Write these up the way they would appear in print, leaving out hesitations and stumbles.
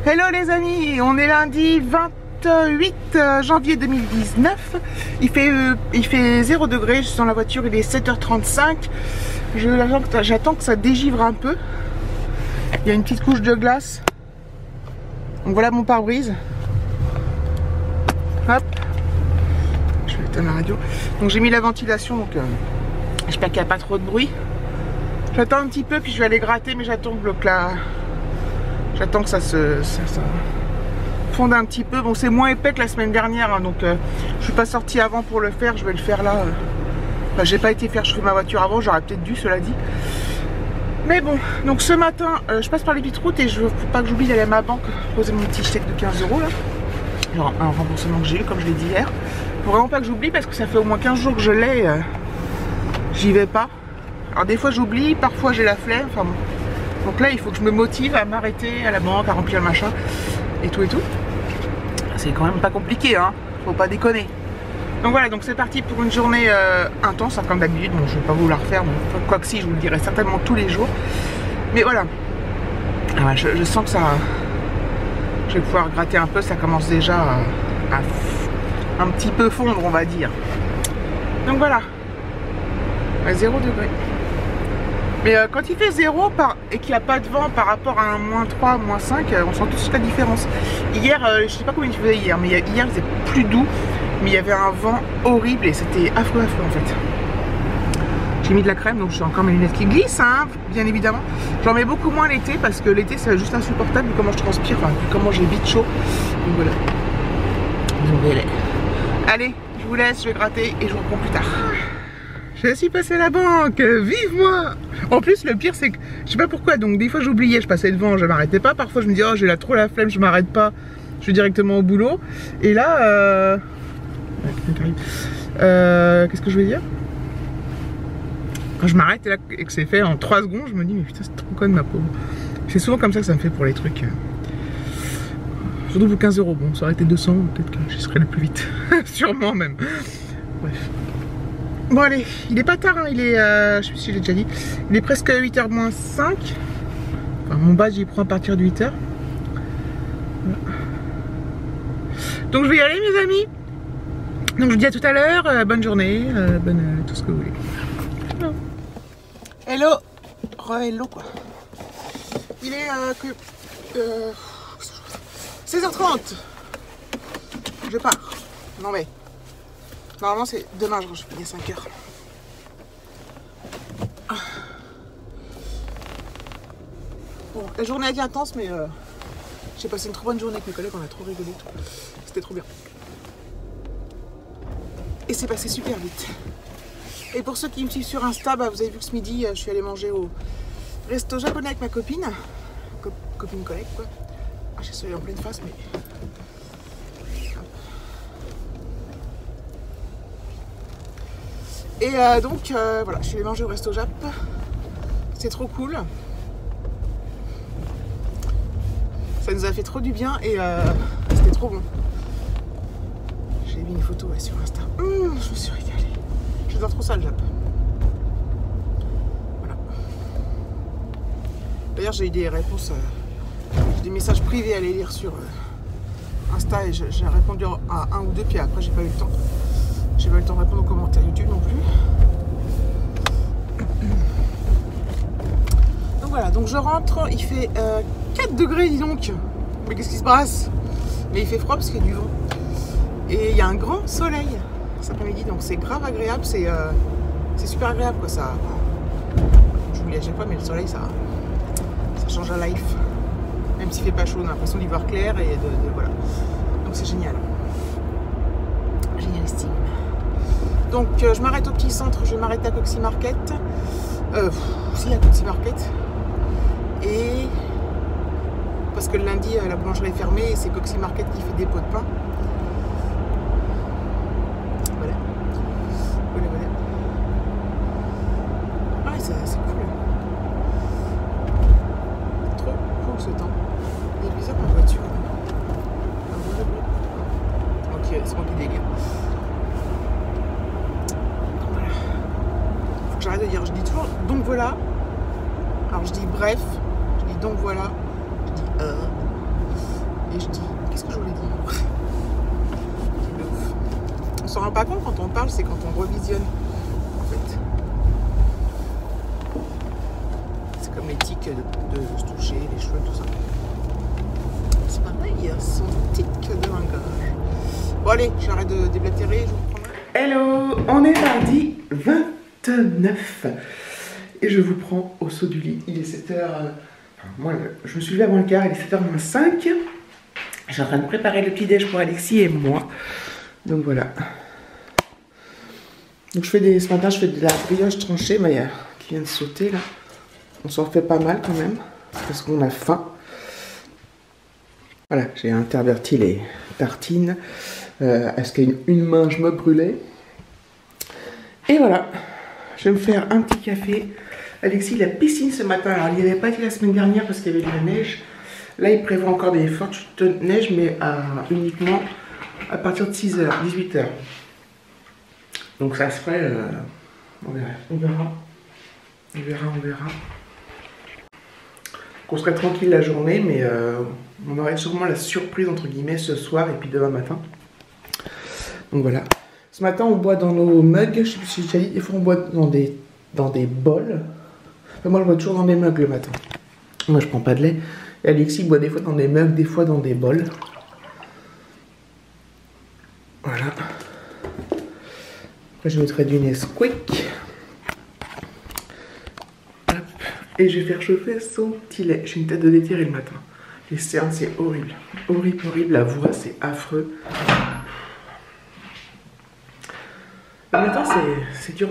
Hello les amis, on est lundi 28 janvier 2019. Il fait 0 degré, je suis dans la voiture, il est 7h35. J'attends que ça dégivre un peu. Il y a une petite couche de glace. Donc voilà mon pare-brise. Hop. Je vais éteindre la radio. Donc j'ai mis la ventilation, donc j'espère qu'il n'y a pas trop de bruit. J'attends un petit peu, puis je vais aller gratter, mais j'attends que ça fonde un petit peu. Bon, c'est moins épais que la semaine dernière, hein, donc je suis pas sortie avant pour le faire. Je vais le faire là. Enfin, j'ai pas été faire chauffer ma voiture avant, j'aurais peut-être dû, cela dit. Mais bon, donc ce matin, je passe par les petites routes et je veux pas que j'oublie d'aller à ma banque poser mon petit chèque de 15 € là. Genre un remboursement que j'ai eu, comme je l'ai dit hier. Faut vraiment pas que j'oublie parce que ça fait au moins 15 jours que je l'ai. J'y vais pas. Alors des fois j'oublie, parfois j'ai la flemme. Enfin bon. Donc là il faut que je me motive à m'arrêter à la banque, à remplir le machin et tout et tout. C'est quand même pas compliqué, hein. Faut pas déconner. Donc voilà, donc c'est parti pour une journée intense, hein, comme d'habitude. Bon, je vais pas vous la refaire, mais quoi que si, je vous le dirai certainement tous les jours. Mais voilà. Ah ouais, je sens que ça... Je vais pouvoir gratter un peu, ça commence déjà à un petit peu fondre, on va dire. Donc voilà. 0 degré. Mais quand il fait 0 et qu'il n'y a pas de vent par rapport à un -3, -5, on sent tout de suite la différence. Hier, je sais pas combien il faisait hier, mais hier il faisait plus doux, mais il y avait un vent horrible et c'était affreux en fait. J'ai mis de la crème, donc j'ai encore mes lunettes qui glissent, hein, bien évidemment. J'en mets beaucoup moins l'été parce que l'été c'est juste insupportable, comment je transpire, enfin, comment j'ai vite chaud. Donc voilà. Allez, je vous laisse, je vais gratter et je vous reprends plus tard. Je suis passée à la banque, vive moi! En plus le pire c'est que, je sais pas pourquoi, donc des fois j'oubliais, je passais devant, je m'arrêtais pas, parfois je me dis oh j'ai trop la flemme, je m'arrête pas, je vais directement au boulot. Et là, qu'est-ce que je veux dire? Quand je m'arrête et que c'est fait en 3 secondes, je me dis mais putain c'est trop con ma pauvre. C'est souvent comme ça que ça me fait pour les trucs. Surtout pour 15 €, bon ça aurait été 200, peut-être que j'y serais le plus vite, sûrement même. Bref. Bon allez, il est pas tard, hein, il est, je sais pas si j'ai déjà dit, il est presque 8h moins 5. Enfin, mon badge il prend à partir de 8h. Voilà. Donc je vais y aller mes amis. Donc je vous dis à tout à l'heure, bonne journée, bonne tout ce que vous voulez. Hello, re-hello quoi. Il est 16h30. Je pars. Non mais... Normalement c'est demain, je finis à 5h. Bon, la journée a été intense, mais j'ai passé une trop bonne journée avec mes collègues, on a trop rigolé. C'était trop bien. Et c'est passé super vite. Et pour ceux qui me suivent sur Insta, bah, vous avez vu que ce midi, je suis allée manger au resto japonais avec ma copine. Copine collègue quoi. Ah, j'ai soleil en pleine face, mais... Et donc voilà, je suis allée manger au resto Jap. C'est trop cool. Ça nous a fait trop du bien et c'était trop bon. J'ai mis une photo ouais, sur Insta. Je me suis régalée. J'adore trop ça le Jap. Voilà. D'ailleurs j'ai eu des réponses, des messages privés à aller lire sur Insta et j'ai répondu à 1 ou 2 puis après j'ai pas eu le temps. J'ai pas eu le temps de répondre aux commentaires YouTube non plus. Donc voilà, donc je rentre, il fait 4 degrés dis donc. Mais qu'est-ce qui se passe? Mais il fait froid parce qu'il y a du vent. Et il y a un grand soleil cet après-midi, donc c'est grave agréable, c'est super agréable quoi ça. Je vous le dis à chaque fois, mais le soleil ça change la life. Même s'il fait pas chaud, on a l'impression d'y voir clair et voilà. Donc c'est génial. Génialissime. Donc je m'arrête au petit centre, je vais m'arrêter à Coxy Market. Si à Coxy Market. Et parce que le lundi la boulangerie est fermée et c'est Coxy Market qui fait des pots de pain. Voilà. Ouais, c'est cool. Trop cool ce temps. Il est bizarre ma voiture. Ok, c'est moi qui délire. J'arrête de dire, je dis toujours donc voilà. Alors je dis bref, je dis donc voilà, je dis qu'ai-je dit? Qu'est-ce que je voulais dire? On s'en rend pas compte quand on parle, c'est quand on revisionne, en fait. C'est comme les tics de se toucher, les cheveux, tout ça. C'est pareil, son tic de langage. Bon allez, j'arrête de déblatérer, je vous prends. Hello, on est mardi 29 et je vous prends au saut du lit. Il est 7h, moi je me suis levé avant le quart, il est 7h-5. Je suis en train de préparer le petit déj pour Alexis et moi. Donc voilà. Donc ce matin je fais de la brioche tranchée, mais qui vient de sauter là. On s'en fait pas mal quand même, parce qu'on a faim. Voilà, j'ai interverti les tartines. Est-ce qu'une main je me brûlais? Et voilà, je vais me faire un petit café. Alexis, la piscine ce matin. Alors, il n'y avait pas été la semaine dernière parce qu'il y avait de la neige. Là, il prévoit encore des fortes chutes de neige, mais uniquement à partir de 6h, 18h. Donc, ça serait. On verra. On serait tranquille la journée, mais on aurait sûrement la surprise, entre guillemets, ce soir et puis demain matin. Donc voilà. Ce matin, on boit dans nos mugs. Je sais plus si j'ai dit, des fois on boit dans des bols. Enfin, moi, je bois toujours dans des mugs le matin. Moi, je prends pas de lait. Et Alexis boit des fois dans des mugs, des fois dans des bols. Voilà. Après, je mettrai du Nesquik. Hop. Et je vais faire chauffer son petit lait. J'ai une tête de déterré le matin. Les cernes, c'est horrible. Horrible. La voix, c'est affreux. Le matin, c'est dur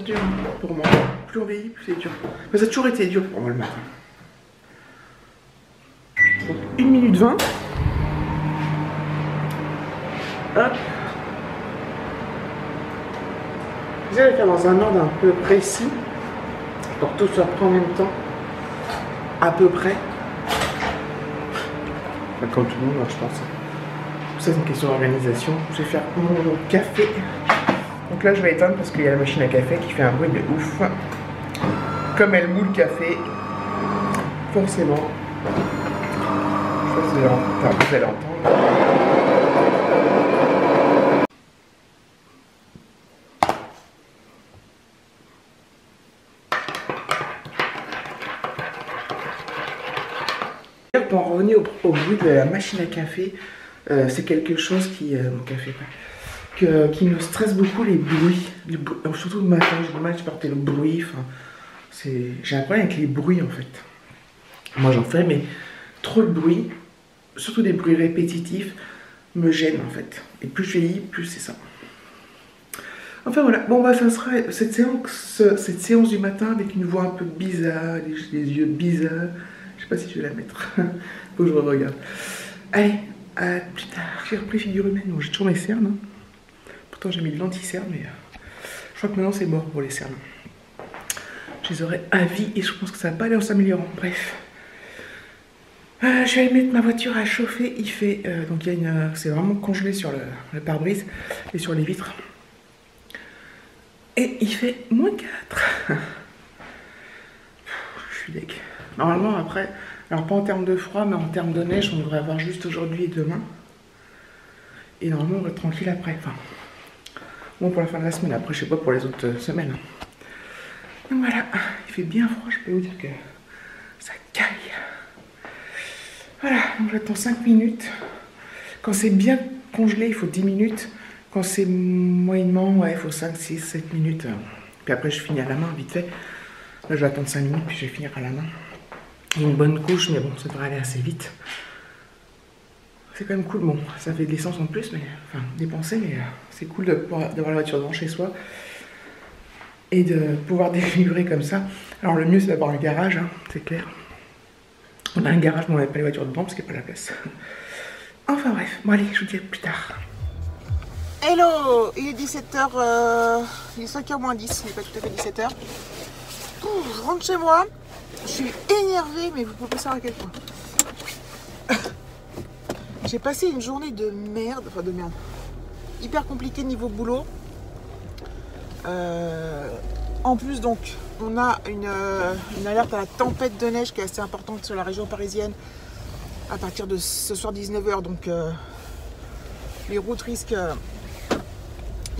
pour moi. Plus on vieillit, plus c'est dur. Mais ça a toujours été dur pour moi le matin. Donc, 1 minute 20. Hop. Je vais le faire dans un ordre un peu précis. Pour que tout soit pris en même temps. À peu près. Enfin, comme tout le monde, je pense. Ça, c'est une question d'organisation. Je vais faire mon café. Donc là, je vais éteindre parce qu'il y a la machine à café qui fait un bruit de ouf. Comme elle moule le café, forcément. Je pense que vous allez entendre. Pour en revenir au bruit de la machine à café, c'est quelque chose qui me stresse beaucoup, les bruits. Surtout le matin, j'ai du mal à supporter le bruit. J'ai un problème avec les bruits en fait. Moi j'en fais, mais trop de bruit, surtout des bruits répétitifs, me gênent en fait. Et plus je vieillis, plus c'est ça. Enfin voilà, bon bah ça sera cette séance du matin avec une voix un peu bizarre, les yeux bizarres. Je sais pas si je vais la mettre. Faut que je regarde. Allez, à plus tard. J'ai repris figure humaine. Bon, j'ai toujours mes cernes. Hein. Pourtant j'ai mis de l'anti-cerne, mais je crois que maintenant c'est mort pour les cernes. Je les aurai à vie et je pense que ça va pas aller en s'améliorant. Bref. Je vais aller mettre ma voiture à chauffer. Il fait. Donc c'est vraiment congelé sur le pare-brise et sur les vitres. Et il fait -4. Je suis deg. Normalement, après, alors pas en termes de froid, mais en termes de neige, on devrait avoir juste aujourd'hui et demain. Et normalement, on va être tranquille après. Enfin, bon, pour la fin de la semaine. Après, je sais pas pour les autres semaines. Donc voilà, il fait bien froid, je peux vous dire que ça caille. Voilà, donc j'attends 5 minutes. Quand c'est bien congelé, il faut 10 minutes. Quand c'est moyennement, ouais, il faut 5, 6, 7 minutes. Puis après, je finis à la main, vite fait. Là, je vais attendre 5 minutes, puis je vais finir à la main. Une bonne couche, mais bon, ça devrait aller assez vite. C'est quand même cool, bon, ça fait de l'essence en plus, mais enfin, dépenser, mais c'est cool d'avoir la voiture devant chez soi et de pouvoir délivrer comme ça. Alors, le mieux, c'est d'avoir un garage, hein, c'est clair. On a un garage, mais on n'avait pas les voitures dedans parce qu'il n'y a pas la place. Enfin, bref, bon, allez, je vous dis à plus tard. Hello, il est 17h, il est 5h moins 10, il n'est pas tout à fait 17h. Je rentre chez moi. Je suis énervée, mais vous pouvez pas savoir à quel point. J'ai passé une journée de merde, hyper compliquée niveau boulot. En plus, donc, on a une alerte à la tempête de neige qui est assez importante sur la région parisienne. à partir de ce soir 19h. Donc les routes risquent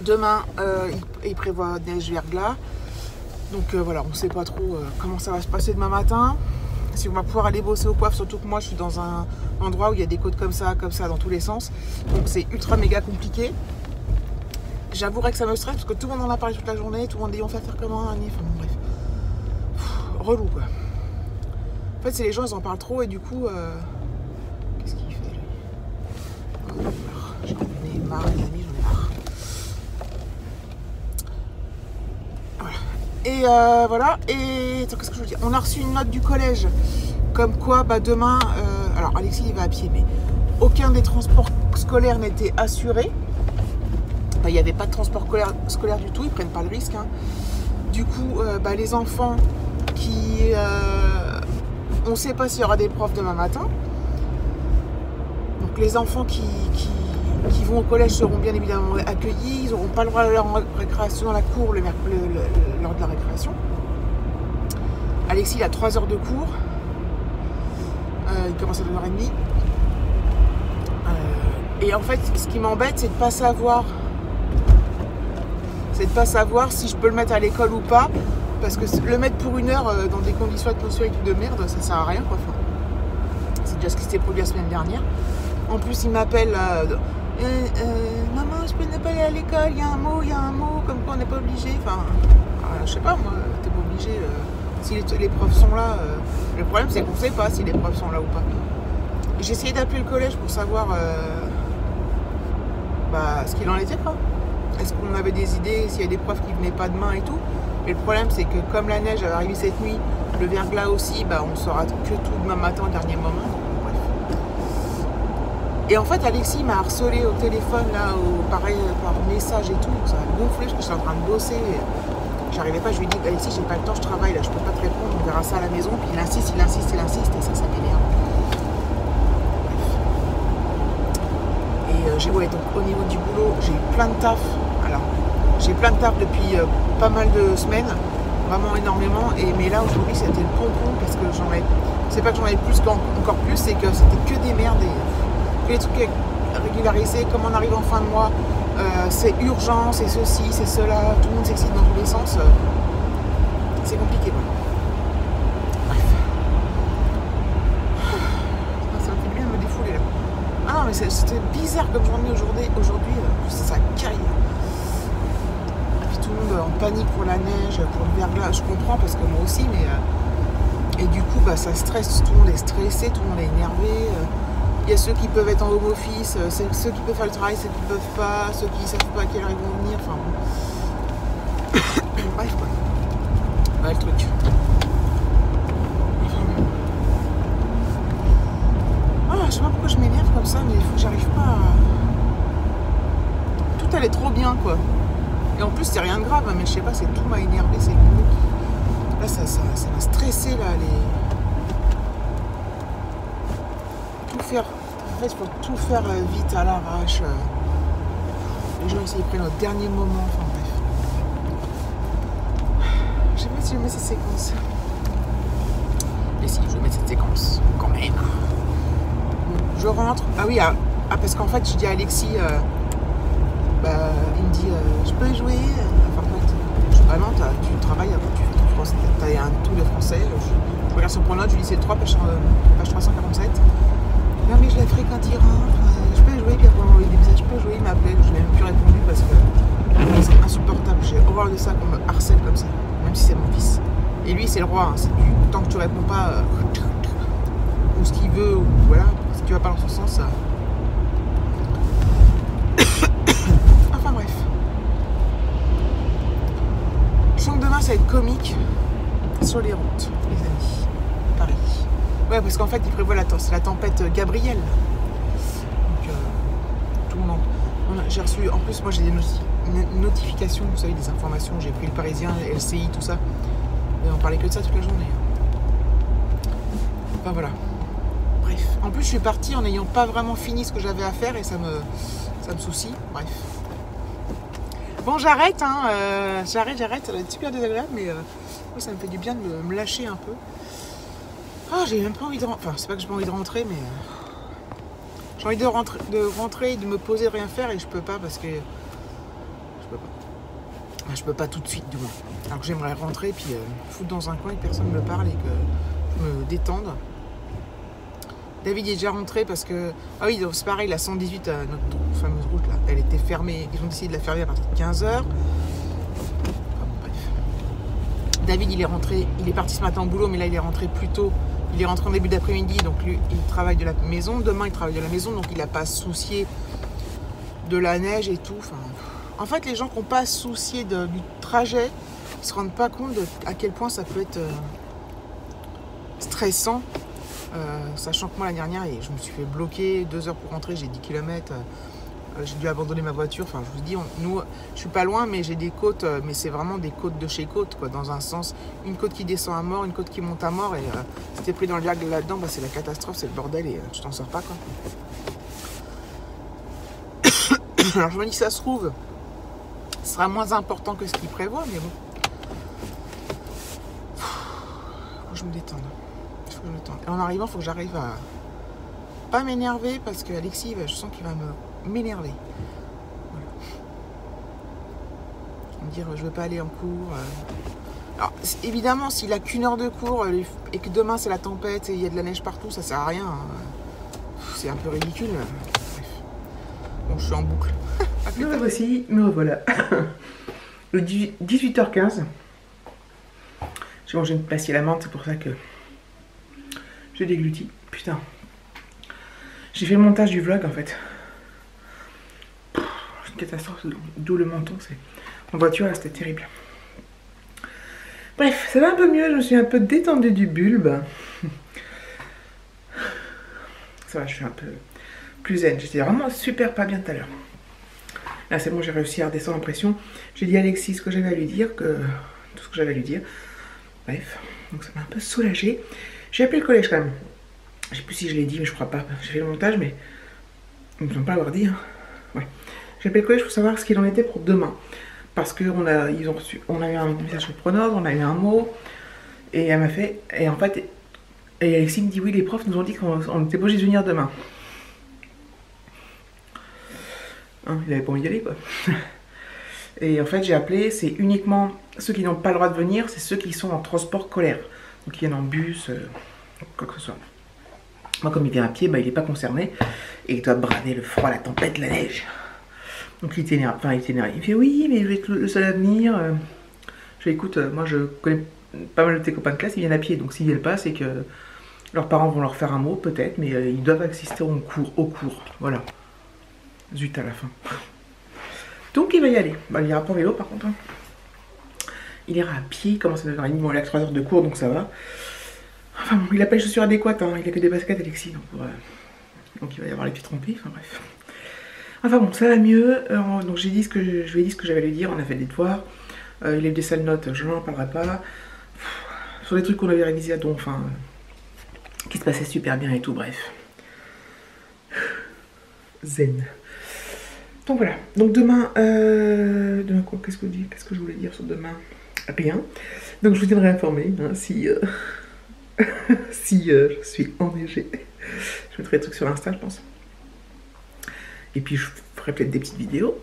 demain, il prévoit neige, verglas. Donc voilà, on ne sait pas trop comment ça va se passer demain matin. Si on va pouvoir aller bosser au coiffe, surtout que moi je suis dans un endroit où il y a des côtes comme ça dans tous les sens. Donc c'est ultra méga compliqué. J'avouerais que ça me stresse parce que tout le monde en a parlé toute la journée, tout le monde dit on va faire comment, enfin bon, bref. Relou quoi. En fait c'est les gens ils en parlent trop et du coup qu'est-ce qu'il fait lui? J'en ai marre les amis, j'en ai marre. Et voilà, et qu'est-ce que je veux dire? On a reçu une note du collège comme quoi demain, alors Alexis il va à pied, mais aucun des transports scolaires n'était assuré. Il n'y avait pas de transport scolaire du tout, ils ne prennent pas le risque. Hein. Du coup, les enfants qui... on ne sait pas s'il y aura des profs demain matin. Donc les enfants qui vont au collège seront bien évidemment accueillis. Ils n'auront pas le droit à leur récréation dans la cour lors de la récréation. Alexis, il a 3 heures de cours. Il commence à 2h30. Et en fait, ce qui m'embête, c'est de ne pas savoir... si je peux le mettre à l'école ou pas. Parce que le mettre pour 1 heure dans des conditions atmosphériques de merde, ça sert à rien quoi. Enfin, c'est déjà ce qui s'était produit la semaine dernière. En plus, il m'appelle... maman, je peux ne pas aller à l'école, il y a un mot, comme quoi on n'est pas obligé. Enfin, je sais pas, moi, t'es pas obligé. Si les profs sont là, le problème c'est qu'on sait pas si les profs sont là ou pas. J'ai essayé d'appeler le collège pour savoir ce qu'il en était quoi. Est-ce qu'on avait des idées, s'il y a des profs qui venaient pas demain et tout. Et le problème c'est que comme la neige va arriver cette nuit, le verglas aussi, on saura que tout demain matin au dernier moment. Et en fait, Alexis m'a harcelé au téléphone, là, pareil, par message et tout. Ça m'a gonflé parce que je suis en train de bosser. J'arrivais pas, je lui ai dit, Alexis, j'ai pas le temps, je travaille, là, je peux pas te répondre, on verra ça à la maison. Puis il insiste, et ça m'énerve. Et donc au niveau du boulot, j'ai eu plein de taf. Alors, j'ai plein de taf depuis pas mal de semaines, vraiment énormément. Mais là, aujourd'hui, c'était le pompon parce que c'est pas que j'en avais plus encore plus, c'est que c'était que des merdes. Les trucs régularisés, comme on arrive en fin de mois, c'est urgent, c'est ceci, c'est cela, tout le monde s'excite dans tous les sens, c'est compliqué. Bref. Ça me fait bien de me défouler là. Ah non mais c'était bizarre comme journée aujourd'hui, ça caille. Et puis tout le monde en panique pour la neige, pour le verglas, je comprends parce que moi aussi, mais... et du coup ça stresse, tout le monde est stressé, tout le monde est énervé. Il y a ceux qui peuvent être en home office, ceux qui peuvent faire le travail, ceux qui ne peuvent pas, ceux qui ne savent pas à quelle heure ils vont venir, enfin bon. Bref quoi. Le truc. Je sais pas pourquoi je m'énerve comme ça, mais il faut que j'arrive pas à... Tout allait trop bien quoi. Et en plus c'est rien de grave, mais je sais pas, c'est tout m'a énervé, c'est le boulot. Là ça m'a stressé là, faire. En fait, il faut tout faire vite à l'arrache. Les gens ils prennent au dernier moment. Enfin bref. Je sais pas si je mets cette séquence. Mais si, je vais mettre cette séquence. Quand même. Bon, je rentre. Ah oui, parce qu'en fait, je dis à Alexis, il me dit, je peux jouer. Enfin, en fait, je dis, non, tu travailles avant, tu fais ton français. Tu as un tour de français. Je regarde son pronote, je lui dis c'est 3, page 347. Non mais je la ferai quand il rentre, je peux jouer, puis après on m'envoie des messages, je peux jouer, il m'appelait, je n'ai même plus répondu parce que c'est insupportable, j'ai horreur de ça qu'on me harcèle comme ça, même si c'est mon fils. Et lui c'est le roi, hein, tant que tu réponds pas, ou ce qu'il veut, ou voilà, si tu vas pas dans son sens, enfin bref. Je sens que demain ça va être comique sur les routes, les amis, Paris. Ouais, parce qu'en fait, il prévoit c'est la tempête Gabrielle. Donc, tout le monde. J'ai reçu, en plus, moi j'ai des notifications, vous savez, des informations. J'ai pris le Parisien, LCI, tout ça. Et on parlait que de ça toute la journée. Enfin voilà. Bref. En plus, je suis partie en n'ayant pas vraiment fini ce que j'avais à faire et ça me soucie. Bref. Bon, j'arrête, hein. J'arrête. Ça va être super désagréable, mais moi, ça me fait du bien de me lâcher un peu. Oh, j'ai même pas envie de rentrer. Enfin, c'est pas que j'ai pas envie de rentrer, mais j'ai envie de rentrer et de me poser, rien faire, et je peux pas parce que je peux pas. Enfin, je peux pas tout de suite, du moins. Alors que j'aimerais rentrer, puis foutre dans un coin et que personne me parle et que je me détende. David est déjà rentré parce que... Ah oui, c'est pareil, la 118, notre fameuse route, là, elle était fermée. Ils ont décidé de la fermer à partir de 15h. Enfin, bon, bref. David, il est rentré, il est parti ce matin au boulot, mais là, il est rentré plus tôt. Il est rentré en début d'après-midi, donc lui, il travaille de la maison. Demain, il travaille de la maison, donc il n'a pas à se soucier de la neige et tout. Enfin, en fait, les gens qui n'ont pas à se soucier du trajet, ils ne se rendent pas compte à quel point ça peut être stressant. Sachant que moi l'année dernière, je me suis fait bloquer 2 heures pour rentrer, j'ai 10 km, j'ai dû abandonner ma voiture. Enfin, je vous dis, je suis pas loin, mais j'ai des côtes, mais c'est vraiment des côtes de chez côte, quoi, dans un sens, une côte qui descend à mort, une côte qui monte à mort, et si t'es pris dans le diable là-dedans, bah, c'est la catastrophe, c'est le bordel, et tu t'en sors pas, quoi. Alors je me dis, ça se trouve, ce sera moins important que ce qu'il prévoit, mais bon. Faut que je me détende. Et en arrivant, il faut que j'arrive à pas m'énerver parce que Alexis, je sens qu'il va m'énerver. Voilà. Me dire, je veux pas aller en cours. Alors, évidemment, s'il a qu'une heure de cours et que demain c'est la tempête et il y a de la neige partout, ça sert à rien. C'est un peu ridicule. Bref. Bon, je suis en boucle. Me revoici, me revoilà. Le 18h15. J'ai mangé une pastille à la menthe, c'est pour ça que j'ai dégluti. Putain. J'ai fait le montage du vlog en fait. C'est une catastrophe, d'où le menton. En voiture, là, c'était terrible. Bref, ça va un peu mieux. Je me suis un peu détendue du bulbe. Ça va, je suis un peu plus zen. J'étais vraiment super pas bien tout à l'heure. Là, c'est bon, j'ai réussi à redescendre en pression. J'ai dit à Alexis ce que j'avais à lui dire, tout ce que j'avais à lui dire. Bref, donc ça m'a un peu soulagée. J'ai appelé le collège quand même. Je sais plus si je l'ai dit, mais je crois pas. J'ai fait le montage, mais ils ne me semblent pas l'avoir dit. Hein. Ouais. J'ai appelé le collège pour savoir ce qu'il en était pour demain. Parce qu'on a eu un message sur Pronos, on a eu un mot. Et elle m'a fait. Et en fait, et Alexis me dit oui, les profs nous ont dit qu'on était obligé de venir demain. Hein, il avait pas envie d'y aller, quoi. Et en fait, j'ai appelé, c'est uniquement ceux qui n'ont pas le droit de venir, c'est ceux qui sont en transport scolaire. Donc, ils viennent en bus, quoi que ce soit. Moi, comme il vient à pied, bah, il n'est pas concerné. Et il doit braver le froid, la tempête, la neige. Donc, il est énervé. Enfin, il est énervé. Il fait oui, mais je vais être le seul à venir. Je dis écoute, moi, je connais pas mal de tes copains de classe, ils viennent à pied. Donc, s'ils viennent pas, c'est que leurs parents vont leur faire un mot, peut-être, mais ils doivent assister au cours. Voilà. Zut, à la fin. Donc il va y aller. Bah, il ira pas en vélo par contre. Hein. Il ira à pied, il commence à 9h30, bon, il a 3 heures de cours donc ça va. Enfin bon, il a pas les chaussures adéquates, hein. Il a que des baskets Alexis, donc il va y avoir les pieds trompés, enfin bref. Enfin bon, ça va mieux. Donc je lui ai dit ce que j'avais à lui dire, on a fait des devoirs. Il a eu des sales notes, je n'en parlerai pas. Sur des trucs qu'on avait révisés à don, enfin, qui se passaient super bien et tout, bref. Zen. Donc voilà, donc demain quoi, qu'est-ce que je voulais dire sur demain? Rien. Donc je vous tiendrai informé, hein, si je suis enneigée. Je mettrai des trucs sur Insta, je pense. Et puis je ferai peut-être des petites vidéos.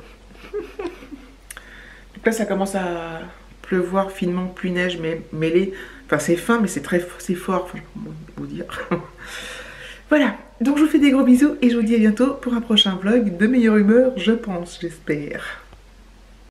Donc là ça commence à pleuvoir finement, pluie neige mais mêlée. Enfin c'est fin mais c'est fort, faut vous dire. Voilà, donc je vous fais des gros bisous et je vous dis à bientôt pour un prochain vlog de meilleure humeur, je pense, j'espère.